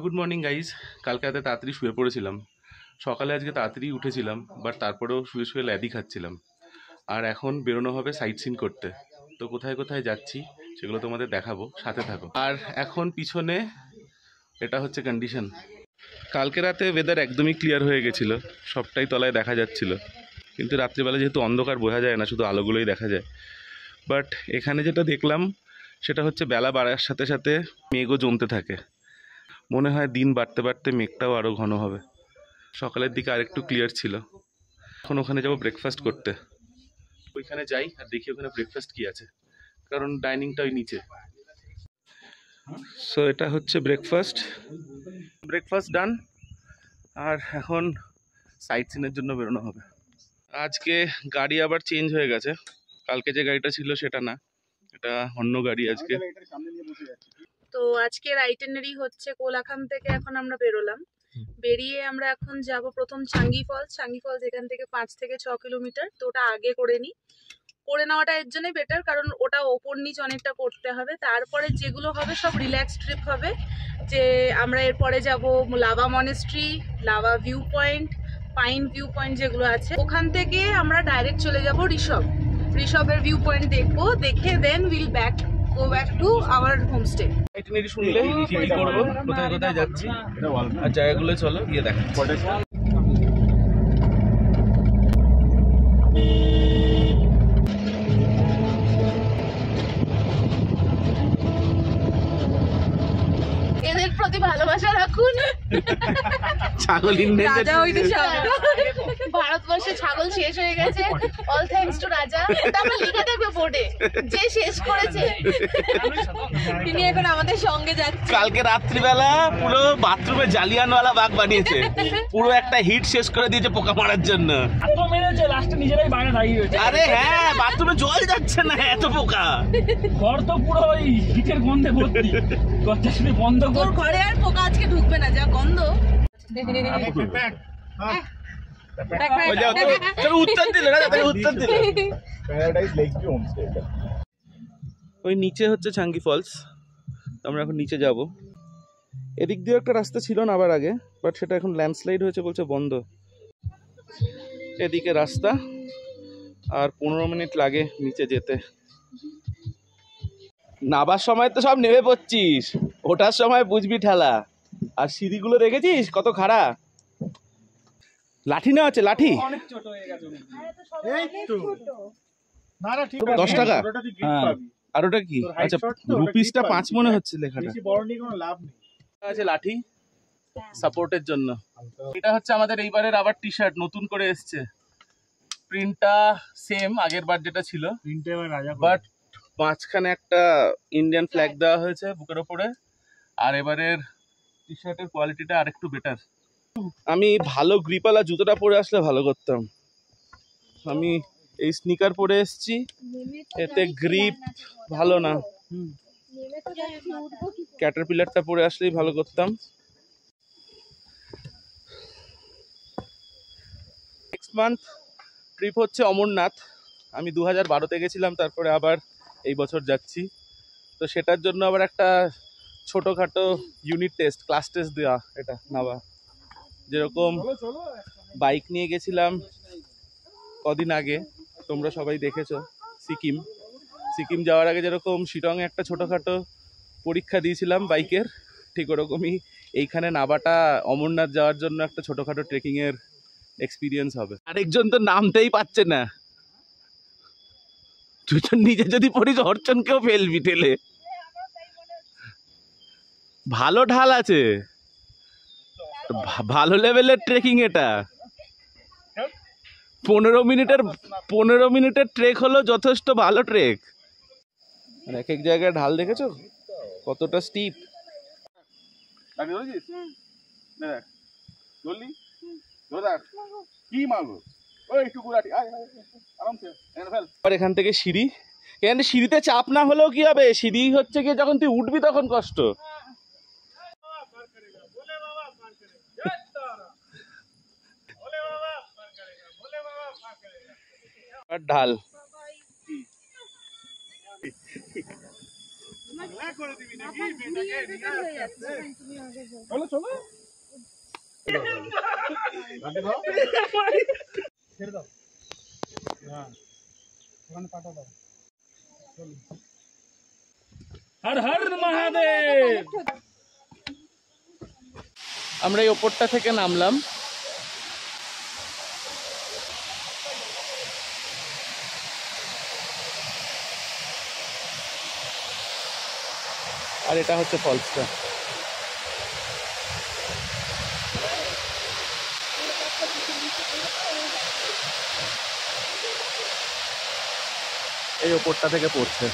Good morning guys. কালকে রাতে তাড়াতাড়ি শুয়ে পড়েছিলাম, সকালে আজকে তাড়াতাড়ি উঠেছিলাম, বাট তারপরেও শুয়ে শুয়ে ল্যাদি খাচ্ছিলাম। আর এখন বেরোনো হবে সাইট সিন করতে। তো কোথায় কোথায় যাচ্ছি সেগুলো তোমাদের দেখাবো, সাথে থাকো। আর এখন পিছনে এটা হচ্ছে কন্ডিশন। কালকে রাতে ওয়েদার একদমই ক্লিয়ার হয়ে গেছিলো, সবটাই তলায় দেখা যাচ্ছিল, কিন্তু রাত্রিবেলা যেহেতু অন্ধকার বোঝা যায় না, শুধু আলোগুলোই দেখা যায়। বাট এখানে যেটা দেখলাম সেটা হচ্ছে বেলা বাড়ার সাথে সাথে মেঘও জমতে থাকে। মনে হয় দিন বাড়তে বাড়তে মেঘটাও আরও ঘন হবে। সকালের দিকে আরেকটু ক্লিয়ার ছিল। এখন ওখানে যাবো ব্রেকফাস্ট করতে। ওইখানে যাই আর দেখি ওখানে ব্রেকফাস্ট কি আছে, কারণ ডাইনিংটা ওই নিচে। সো এটা হচ্ছে ব্রেকফাস্ট ডান। আর এখন সাইট সিনের জন্য বেরোনো হবে। আজকে গাড়ি আবার চেঞ্জ হয়ে গেছে, কালকে যে গাড়িটা ছিল সেটা না, এটা অন্য গাড়ি আজকে। তো আজকের আইটেনারি হচ্ছে কোলাখাম থেকে এখন আমরা বেরোলাম। বেরিয়ে আমরা এখন যাব প্রথম চাঙ্গি ফলস। এখান থেকে 5 থেকে 6 কিলোমিটার। তো ওটা আগে করে নেওয়াটা এর জন্যই বেটার, কারণ ওটা ওপর নিচ অনেকটা করতে হবে। তারপরে যেগুলো হবে সব রিল্যাক্স ট্রিপ হবে। যে আমরা এরপরে যাব lava monastery, lava view point, pine view point যেগুলো আছে, ওখান থেকে আমরা ডাইরেক্ট চলে যাব ঋষভের ভিউ পয়েন্ট দেখবো, দেখে then will go back to our homestay. Itinerary শুনলে কি কি করব, কোথায় কোথায় যাচ্ছি আর জায়গাগুলো চলো গিয়ে দেখা। এদের প্রতি ভালোবাসা রাখুন। ছাগল রাজা হইতে ভারতবর্ষে ছাগল শেষ হয়ে গেছে, অল থ্যাঙ্কস টু রাজা। তারপর লেখা থাকবে বোর্ডে যে শেষ করেছে তিনি এখন আমাদের সঙ্গে যাচ্ছে। কালকে রাত্রিবেলা পুরো বাথরুমে জালিয়ানওয়ালা বাগ বানিয়েছে, পুরো একটা হিট শেষ করে দিয়েছে পোকা মারার জন্য। এত মেরেছে লাস্টে নিজেরাই বাইরে দাঁড়িয়ে রয়েছে। আরে হ্যাঁ, বাথরুমে জল যাচ্ছে না, এত পোকা। ঘর তো পুরো ওই হিটের গন্ধে ভর্তি, দরজা শুনে বন্ধ তোর ঘরে আর পোকা আজকে ঢুকবে না, যা গন্ধ। ওই নিচে হচ্ছে চাঙ্গি ফলস, আমরা এখন নিচে যাব। এদিক দিয়ে একটা রাস্তা ছিল না আবার আগে, বাট সেটা এখন ল্যান্ডস্লাইড হয়েছে বলছে বন্ধ। এদিকে রাস্তা, আর 15 মিনিট লাগে নিচে যেতে। নাবার সময় তো সব নেমে পড়ছিস, ওঠার সময় বুঝবি ঠেলা। আর সিঁড়িগুলো দেখেছিস কত খাড়া। লাঠি নেওয়া আছে, লাঠি 10 টাকা। আর ওটা কি? আচ্ছা, রুপিসটা 5 মনে হচ্ছে লেখাটা। আছে লাঠি সাপোর্টের জন্য। এটা হচ্ছে আমাদের এইবারের আবার টি শার্ট নতুন করে এসছে। প্রিন্টটা সেম আগের বার যেটা ছিল, বাট মাঝখানে একটা ইন্ডিয়ান ফ্ল্যাগ দেওয়া হয়েছে বুকের ওপরে। আর এবারের টি শার্টের কোয়ালিটিটা আরেকটু বেটার। আমি ভালো গ্রিপওয়ালা জুতোটা পরে আসলে ভালো করতাম। আমি এই স্নিকার পরে এসছি, এতে গ্রিপ ভালো না। ক্যাটারপিলারটা পরে আসলেই ভালো করতাম। নেক্সট মান্থ ট্রিপ হচ্ছে অমরনাথ। আমি 2012-তে গেছিলাম, তারপরে আবার এই বছর যাচ্ছি। তো সেটার জন্য আবার একটা ছোটোখাটো ইউনিট টেস্ট, ক্লাস টেস্ট দেওয়া এটা নেওয়া। যেরকম বাইক নিয়ে গেছিলাম কদিন আগে, তোমরা সবাই দেখেছো, সিকিম যাওয়ার আগে যেরকম শিলংয়ে একটা ছোটোখাটো পরীক্ষা দিয়েছিলাম বাইকের, ঠিক ওরকমই এইখানে নাবাটা অমরনাথ যাওয়ার জন্য একটা ছোটোখাটো ট্রেকিংয়ের এক্সপিরিয়েন্স হবে। আরেকজন তো নামতেই পারছে না, তুই তো নিজে যদি পড়িস অর্চনকেও ফেলবি ঠেলে। ভালো ঢাল আছে, ভালো লেভেলের ট্রেকিং এটা। 15 মিনিটের ট্রেক হলো যথেষ্ট ভালো ট্রেক। আর এক এক জায়গায় ঢাল দেখেছো কতটা স্টিপ। এখান থেকে সিঁড়ি, এখানে সিঁড়িতে চাপ না হলেও কি হবে, সিঁড়ি হচ্ছে কি যখন তুই উঠবি তখন কষ্ট। ঢাল চলো চলো হর হর মহাদেব। আমরা এই ওপরটা থেকে নামলাম। আর এটা হচ্ছে ফলসটা। এই ওপরটা থেকে পড়ছে।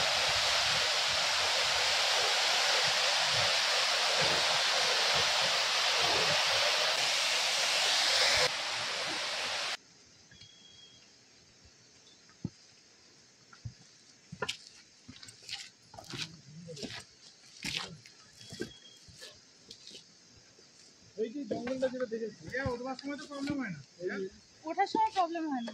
ওঠার সময় প্রবলেম হয় না।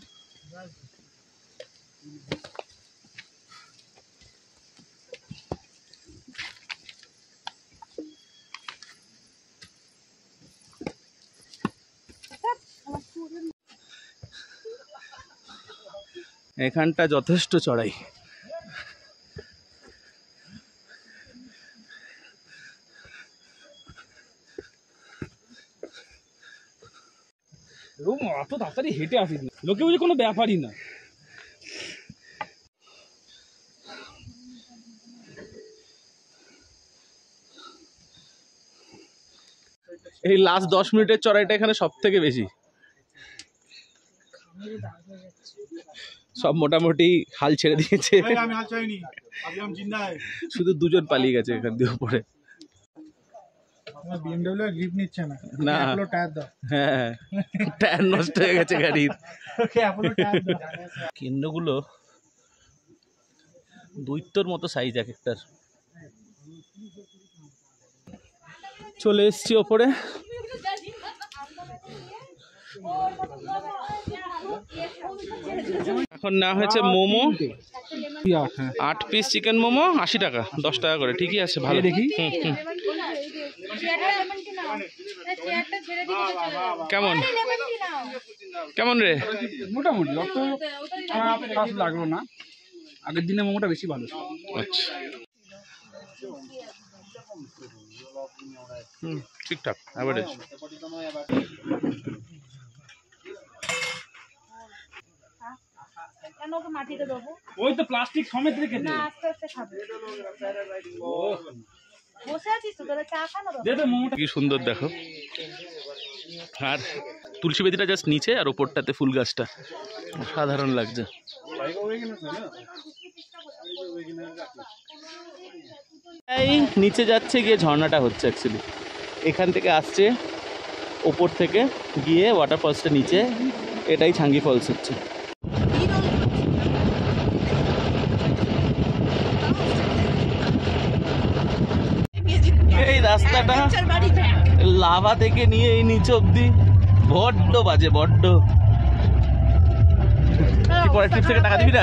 এখানটা যথেষ্ট চড়াই। অত তাড়াতাড়ি হেঁটে আসিস না, লোকে বুঝে কোনো ব্যাপারই না। এই লাস্ট 10 মিনিটের চড়াইটা এখানে সব থেকে বেশি। সব মোটামুটি হাল ছেড়ে দিয়েছে, শুধু দুজন পালিয়ে গেছে এখান দিয়ে উপরে। BMW গ্রিপ নিচ্ছে না, না অ্যাপোলো টায়ার দাও। হ্যাঁ, টায়ার নষ্ট হয়ে গেছে গাড়ির। ওকে অ্যাপোলো টায়ার দাও। কেন্দ্রগুলো দৈত্যর মতো সাইজ এক একটার। চলে এসছি ওপরে। এখন না হয়েছে মোমো, 8 পিস চিকেন মোমো 80 টাকা, 10 টাকা করে। ঠিকই আছে, ভালো। দেখি কেমন কেমন রে? মোটামুটি অত খারাপ লাগলো না, আগের দিনে মোমোটা বেশি ভালো। আচ্ছা, ঠিকঠাক অ্যাভারেজ। ওই তো প্লাস্টিক সমেত রেখে দে। দে দে মোমোটা। কি সুন্দর দেখো। আর তুলসী বেদিটা জাস্ট নিচে, আর ওপরটাতে ফুল গাছটা সাধারণ লাগছে। এই নিচে যাচ্ছে গিয়ে ঝর্ণাটা হচ্ছে অ্যাকচুয়ালি এখান থেকে আসছে, ওপর থেকে গিয়ে ওয়াটারফলসটা নিচে, এটাই ছাঙ্গি ফলস হচ্ছে। এই রাস্তাটা লাভা থেকে নিয়ে এই নিচে অব্দি বড্ড বাজে, বড্ড। পরের ট্রিপ থেকে টাকা দিবি না?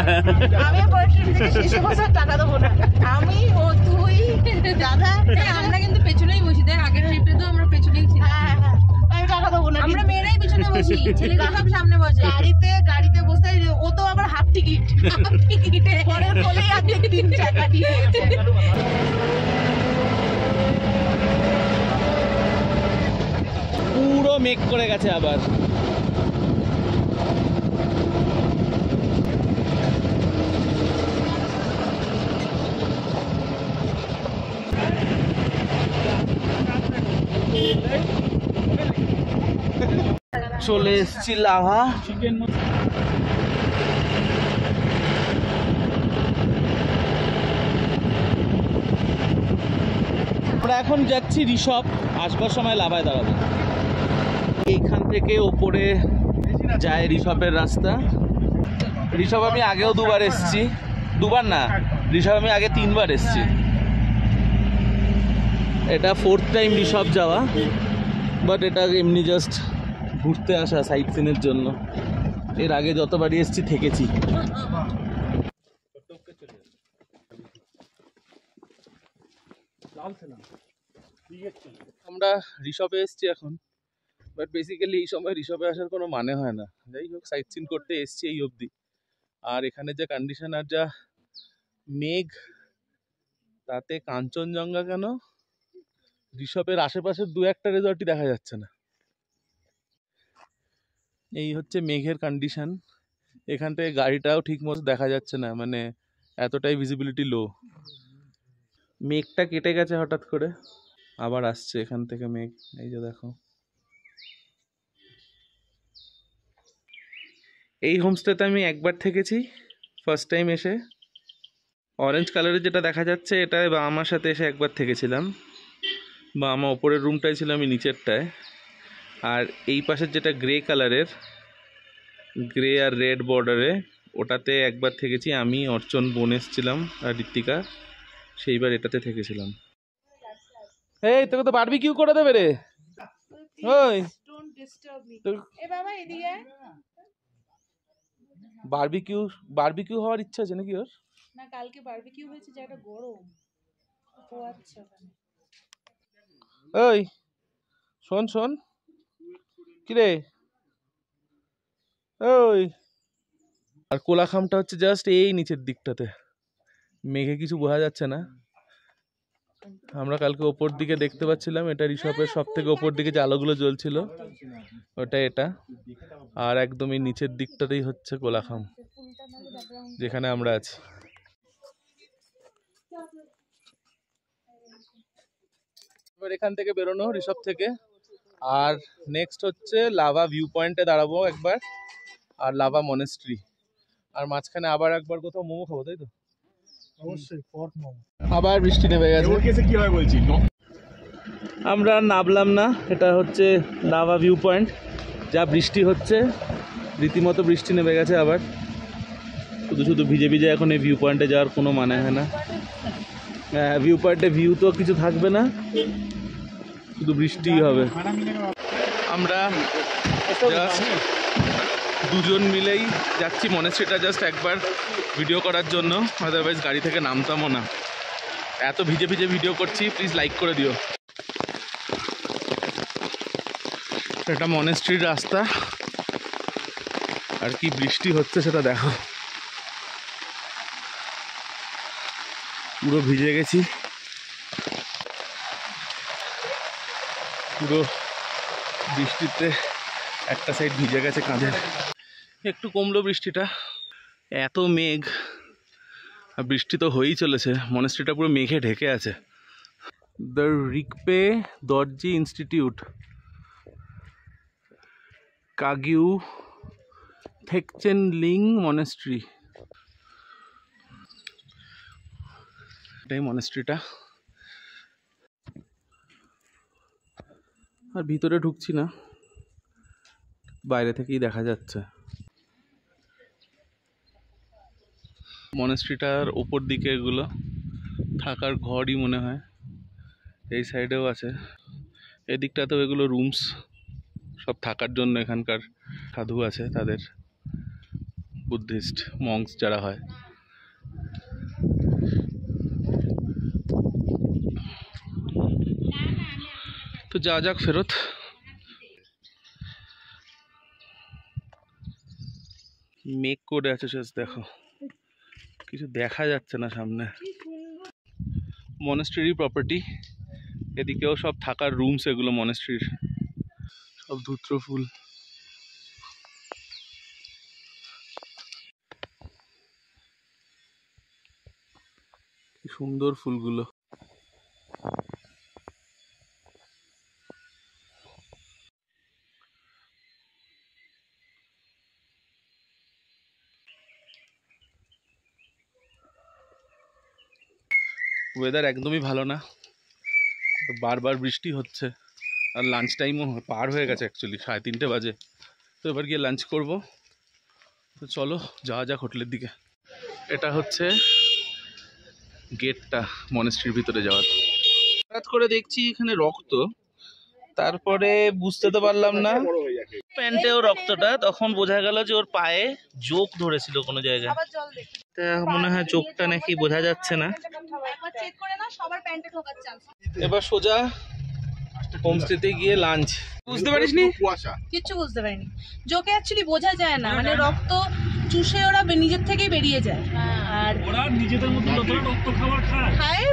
আমি পরের ট্রিপ থেকে শেষে বছর টাকা দেবো না। আমি ও তুই দাদা আমরা কিন্তু পেছনেই বসি। দেখ আগের ট্রিপে তো আমরা পেছনেই ছিলাম। হ্যাঁ হ্যাঁ, আমি টাকা দেবো না। আমরা মেয়েরাই পেছনে বসি, ছেলেরা সব সামনে বসে। গাড়িতে বসে ও তো আবার হাফ টিকিট, টিকিটে পরের কোলেই আপনি 3 টাকা দিয়ে দিয়েছে। পুরো মেঘ করে গেছে আবার। চলে এসছি লাভা। চিকেন আমরা এখন যাচ্ছি ঋষভ, আসবার সময় লাভায় দাঁড়াবো। এইখান থেকে ওপরে যায় ঋষভের রাস্তা। ঋষভ আমি আগেও 2বার এসেছি, 2বার না, ঋষভ আমি আগে 3বার এসেছি। এটা 4th টাইম ঋষভ যাওয়া, বাট এটা এমনি জাস্ট ঘুরতে আসা, সাইট সিনের জন্য। এর আগে যতবারই এসেছি থেকেছি। আমরা ঋষভে এসছি এখন, বাট বেসিক্যালি এই সময় ঋষভে আসার কোনো মানে হয় না। যাই হোক, সাইট সিন করতে এসছি এই অবধি। আর এখানে যে কন্ডিশন আর যা মেঘ, তাতে কাঞ্চনজঙ্ঘা কেন ঋষভের আশেপাশের দু একটা রেজর্টই দেখা যাচ্ছে না। এই হচ্ছে মেঘের কন্ডিশন। এখান থেকে গাড়িটাও ঠিক মতো দেখা যাচ্ছে না, মানে এতটাই ভিজিবিলিটি লো। মেঘটা কেটে গেছে হঠাৎ করে, আবার আসছে এখান থেকে মেঘ। এই যে দেখো, এই হোমস্টেতে আমি একবার থেকেছি, ফার্স্ট টাইম এসে। অরেঞ্জ কালারের যেটা দেখা যাচ্ছে এটা বা আমার সাথে এসে একবার থেকেছিলাম, বা আমার ওপরের রুমটাই ছিল, আমি নিচেরটায়। আর এই পাশের যেটা গ্রে কালারের, গ্রে আর রেড বর্ডারে, ওটাতে একবার থেকেছি আমি, অর্চন, বোন এসেছিলাম আর ঋত্বিকা, সেইবার এটাতে থেকেছিলাম। এই তোকে তো বারবিকিউ করে দেবে রে। ওই Don't disturb me. তো- এ বাবা এদিকে আয়। বারবিকিউ হওয়ার ইচ্ছা আছে নাকি ওর? না, কালকে বারবিকিউ হয়েছে, জায়গাটা গরম। ও আচ্ছা, ওখানে। ওই শোন শোন, কিরে ওই। আর কোলাখামটা হচ্ছে জাস্ট এই নিচের দিকটাতে, মেঘে কিছু বোঝা যাচ্ছে না। আমরা কালকে ওপর দিকে দেখতে পাচ্ছিলাম, এটা ঋষভের সব থেকে ওপর দিকে যে আলোগুলো জ্বলছিল ওটা এটা। আর একদম এই নিচের দিকটাতেই হচ্ছে কোলাখাম, যেখানে আমরা আছি। এবার এখান থেকে বেরোনো ঋষভ থেকে, আর নেক্সট হচ্ছে লাভা ভিউ পয়েন্টে দাঁড়াবো একবার, আর লাভা মনেস্ট্রি, আর মাঝখানে আবার একবার কোথাও মোমো খাবো, তাই তো? অবশ্যই পট মোমো। আবার বৃষ্টি নেমে গেছে। কি হয় বলছি, আমরা আর নামলাম না। এটা হচ্ছে লাভা ভিউ পয়েন্ট। যা বৃষ্টি হচ্ছে, রীতিমতো বৃষ্টি নেমে গেছে আবার। শুধু শুধু ভিজে ভিজে এখন এই ভিউ পয়েন্টে যাওয়ার কোনো মানে হয় না। হ্যাঁ, ভিউ পয়েন্টে ভিউ তো কিছু থাকবে না, শুধু বৃষ্টিই হবে। আমরা জাস্ট দুজন মিলেই যাচ্ছি মনেস্ট্রিটা জাস্ট একবার ভিডিও করার জন্য, আদারওয়াইজ গাড়ি থেকে নামতামও না। এত ভিজে ভিজে ভিডিও করছি, প্লিজ লাইক করে দিও। এটা মনেস্ট্রির রাস্তা, আর কি বৃষ্টি হচ্ছে সেটা দেখো। পুরো ভিজে গেছি, পুরো বৃষ্টিতে একটা সাইড ভিজে গেছে কাঁধের। একটু কমলো বৃষ্টিটা, এত মেঘ আর বৃষ্টি তো হয়েই চলেছে। মনেস্ট্রিটা পুরো মেঘে ঢেকে আছে। দ্য রিকপে দর্জি ইনস্টিটিউট, কাগিউ থেকচেন লিং মনেস্ট্রি, এটাই মনেস্ট্রিটা। আর ভিতরে ঢুকছি না, বাইরে থেকেই দেখা যাচ্ছে। মনেস্ট্রিটার ওপর দিকে এগুলো থাকার ঘরই মনে হয়। এই সাইডেও আছে, এদিকটাতেও এগুলো রুমস, সব থাকার জন্য। এখানকার সাধু আছে, তাদের বুদ্ধিস্ট মঙ্কস যারা হয়। তো যা যাক ফেরত। মেঘ করে আছে শেষ, দেখো কিছু দেখা যাচ্ছে না সামনে। মনেস্ট্রির প্রপার্টি, এদিকেও সব থাকার রুমস, এগুলো মনেস্ট্রির। সব ধূত্র ফুল। কি সুন্দর ফুলগুলো। ওয়েদার একদমই ভালো না, বারবার বৃষ্টি হচ্ছে। আর লাঞ্চ টাইমও পার হয়ে গেছে, অ্যাকচুয়ালি 3:30 বাজে। তো এবার গিয়ে লাঞ্চ করব। তো চলো যাওয়া যাক হোটেলের দিকে। এটা হচ্ছে গেটটা মনেস্ট্রির ভিতরে যাওয়ার। হঠাৎ করে দেখছি এখানে রক্ত, তারপরে বুঝতে তো পারলাম না প্যান্টেও রক্তটা, তখন বোঝা গেল যে ওর পায়ে জোক ধরেছিল কোনো জায়গায়। আবার জল দেখি তা মনে হয় চোখটা নাকি বোঝা যাচ্ছে না। একবার চেক করে না, সবার প্যান্টে ঢোকার চান্স। এবার সোজা হোমস্টেতে গিয়ে লাঞ্চ। বুঝতে পারিসনি? কিচ্ছু বুঝতে পারিনি। জোকে অ্যাকচুয়ালি বোঝা যায় না, মানে রক্ত চুষে ওরা নিজের থেকেই বেরিয়ে যায়, আর ওরা নিজেদের মধ্যে যতটা রক্ত খাবার খায় খায়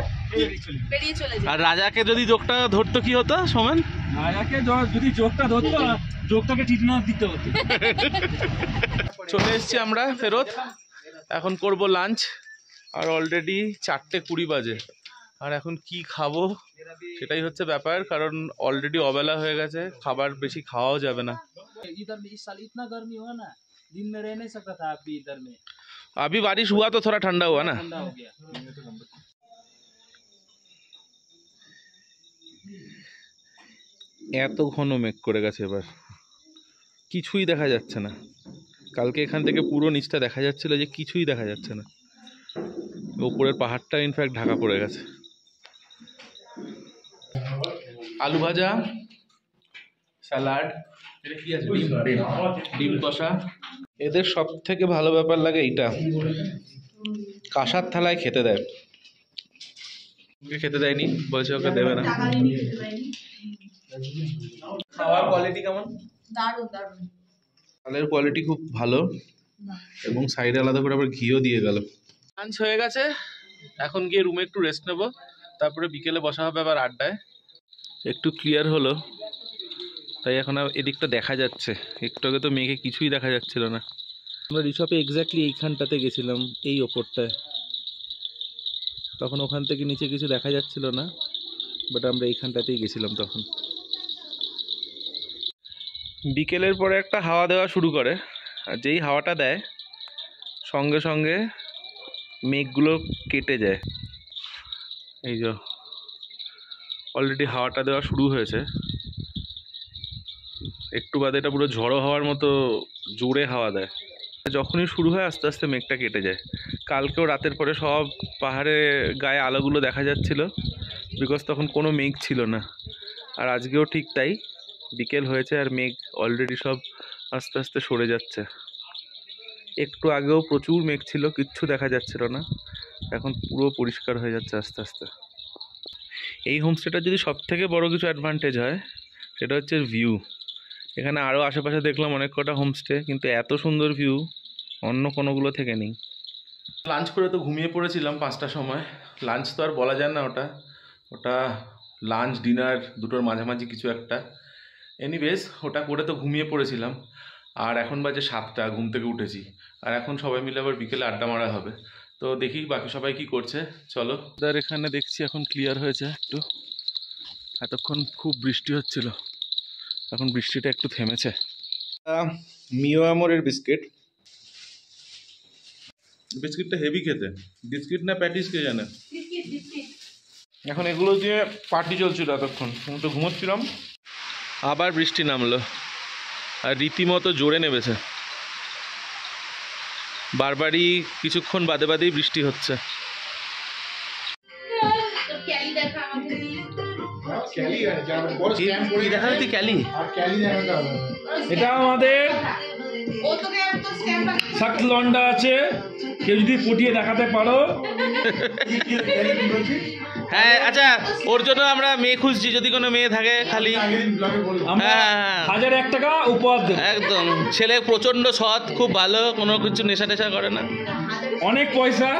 বেরিয়ে চলে যায়। আর রাজাকে যদি জোকটা ধরতো কি হতো সোমেন? রাজাকে যদি চোখটা ধরতো, চোখটাকে টিটনাস দিতে হতো। চলে এসেছি আমরা ফেরত, এখন করব লাঞ্চ। আর অলরেডি 4:20 বাজে, আর এখন কি খাবো সেটাই হচ্ছে ব্যাপার, কারণ অলরেডি অবেলা হয়ে গেছে, খাবার বেশি খাওয়াও যাবে না। इधर में इस साल इतना गर्मी हुआ ना, दिन में रह नहीं सकता था अभी इधर में, अभी बारिश हुआ तो थोड़ा ठंडा हुआ ना। ठंडा हो गया। এত ঘন মেঘ করে গেছে, এবার কিছুই দেখা যাচ্ছে না। কালকে এখান থেকে পুরো নিচটা দেখা যাচ্ছিল, যে কিছুই দেখা যাচ্ছে না। উপরের পাহাড়টা ইনফ্যাক্ট ঢাকা পড়ে গেছে। আলু ভাজা, স্যালাড, এটা কি আছে, ডিম কষা। এদের সব থেকে ভালো ব্যাপার লাগে এইটা, কাঁসার থালায় খেতে দেয়। ওকে খেতে দেয়নি, বলছে ওকে দেবে না। খাওয়ার কোয়ালিটি কেমন? দারুণ দারুণ। চালের কোয়ালিটি খুব ভালো, এবং সাইডে আলাদা করে আবার ঘিও দিয়ে গেল। লাঞ্চ হয়ে গেছে, এখন গিয়ে রুমে একটু রেস্ট নেব, তারপরে বিকেলে বসা হবে আবার আড্ডায়। একটু ক্লিয়ার হলো, তাই এখন এদিকটা দেখা যাচ্ছে। একটু আগে তো মেঘে কিছুই দেখা যাচ্ছিল না। আমরা রিসপে এক্স্যাক্টলি এইখানটাতে গেছিলাম, এই ওপরটায়। তখন ওখান থেকে নিচে কিছু দেখা যাচ্ছিল না, বাট আমরা এইখানটাতেই গেছিলাম তখন। বিকেলের পরে একটা হাওয়া দেওয়া শুরু করে, আর যেই হাওয়াটা দেয় সঙ্গে সঙ্গে মেঘগুলো কেটে যায়। এই যে অলরেডি হাওয়াটা দেওয়া শুরু হয়েছে, একটু বাদে এটা পুরো ঝড়ো হাওয়ার মতো জোরে হাওয়া দেয়। যখনই শুরু হয় আস্তে আস্তে মেঘটা কেটে যায়। কালকেও রাতের পরে সব পাহাড়ে গায়ে আলোগুলো দেখা যাচ্ছিল, বিকজ তখন কোনো মেঘ ছিল না। আর আজকেও ঠিক তাই, বিকেল হয়েছে আর মেঘ অলরেডি সব আস্তে আস্তে সরে যাচ্ছে। একটু আগেও প্রচুর মেঘ ছিল, কিচ্ছু দেখা যাচ্ছিল না, এখন পুরো পরিষ্কার হয়ে যাচ্ছে আস্তে আস্তে। এই হোমস্টেটার যদি সব থেকে বড় কিছু অ্যাডভান্টেজ হয়, সেটা হচ্ছে ভিউ। এখানে আরও আশেপাশে দেখলাম অনেক কটা হোমস্টে, কিন্তু এত সুন্দর ভিউ অন্য কোনোগুলো থেকে নেই। লাঞ্চ করে তো ঘুমিয়ে পড়েছিলাম 5টার সময়। লাঞ্চ তো আর বলা যায় না, ওটা লাঞ্চ ডিনার দুটোর মাঝামাঝি কিছু একটা। এনিওয়েজ ওটা করে তো ঘুমিয়ে পড়েছিলাম, আর এখন বাজে 7টা, ঘুম থেকে উঠেছি। আর এখন সবাই মিলে আবার বিকেলে আড্ডা মারা হবে। তো দেখি বাকি সবাই কি করছে, চলো। এখানে দেখছি এখন ক্লিয়ার হয়েছে একটু, এতক্ষণ খুব বৃষ্টি হচ্ছিল, এখন বৃষ্টিটা একটু থেমেছে। মিও আমরের বিস্কিট, বিস্কিটটা হেভি খেতে। বিস্কিট না প্যাটিস কে জানে। এখন এগুলো দিয়ে পার্টি চলছিল এতক্ষণ, আমি তো ঘুমোচ্ছিলাম। আবার বৃষ্টি নামলো, আর রীতিমতো জোরে নেমেছে। বারবারই কিছুক্ষণ বাদে বাদেই বৃষ্টি হচ্ছে। এটা আমাদের সাত লন্ডা আছে, কেউ যদি পটিয়ে দেখাতে পারো। হ্যাঁ আচ্ছা, ওর জন্য আমরা মেয়ে খুঁজছি, যদি কোনো মেয়ে থাকে খালি। আমরা 1001 টাকা উপহার দেব। একদম, ছেলে প্রচন্ড সৎ, খুব ভালো, কোনো কিছু নেশা টেশা করে না, অনেক পয়সা।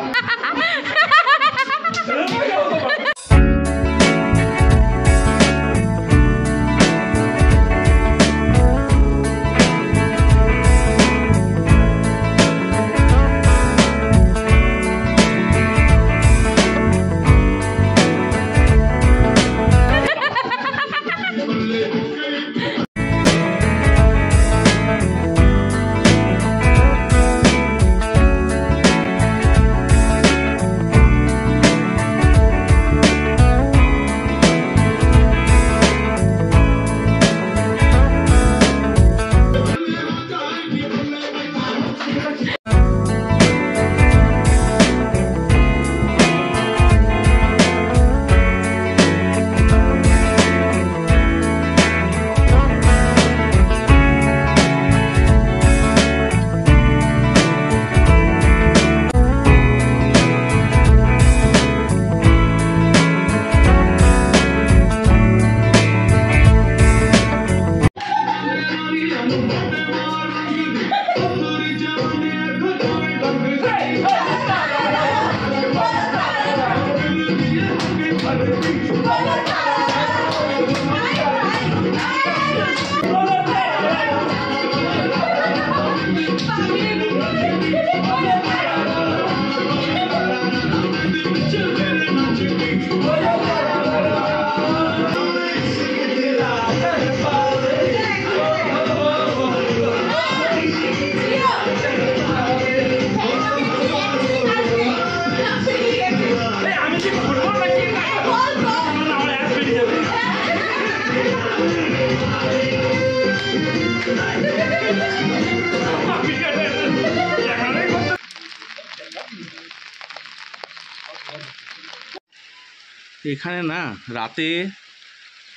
এখানে না রাতে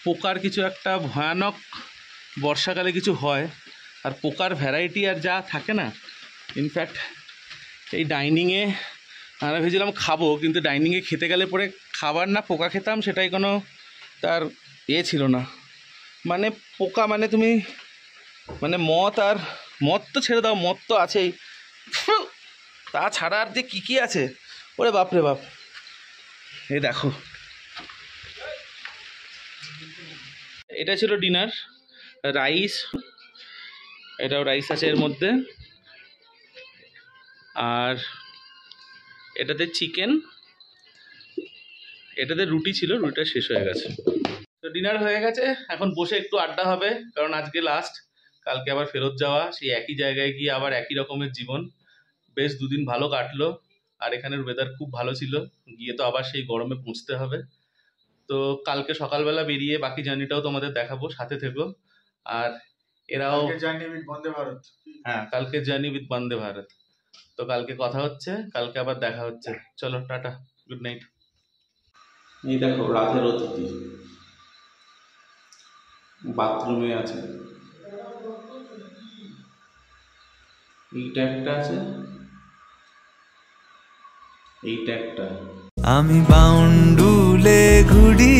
পোকার কিছু একটা ভয়ানক বর্ষাকালে কিছু হয়, আর পোকার ভ্যারাইটি আর যা থাকে না। ইনফ্যাক্ট এই ডাইনিংয়ে আমরা ভেবেছিলাম খাবো, কিন্তু ডাইনিংয়ে খেতে গেলে পরে খাবার না পোকা খেতাম সেটাই কোনো তার ছিল না। মানে পোকা মানে তুমি মানে মদ তো ছেড়ে দাও, মদ তো আছেই, তাছাড়া আর যে কী আছে, ওরে বাপরে বাপ। এই দেখো, এটা ছিল ডিনার। রাইস, এটাও রাইস আছে এর মধ্যে, আর এটাতে চিকেন, এটাতে রুটি ছিল, রুটিটা শেষ হয়ে গেছে। তো ডিনার হয়ে গেছে, এখন বসে একটু আড্ডা হবে, কারণ আজকে লাস্ট, কালকে আবার ফেরত যাওয়া, সেই একই জায়গায় গিয়ে আবার একই রকমের জীবন। বেশ দুদিন ভালো কাটলো, আর এখানের ওয়েদার খুব ভালো ছিল, গিয়ে তো আবার সেই গরমে পৌঁছতে হবে। তো কালকে সকালবেলা বেরিয়ে বাকি জার্নিটাও তোমাদের দেখাবো, সাথে থেকো। আর এরাও জার্নি উইথ বন্দে ভারত। হ্যাঁ, কালকে জার্নি উইথ বন্দে ভারত। তো কালকে কথা হচ্ছে, কালকে আবার দেখা হচ্ছে। চলো টাটা, গুড নাইট। এই দেখো রাতের অতিথি বাথরুমে আছে, এইটা একটা আছে, এইটা একটা। আমি বাউন্ডুলে ঘুরি,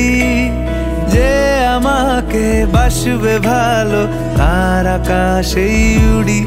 যে আমাকে বাসবে ভালো তার আকাশেই উড়ি।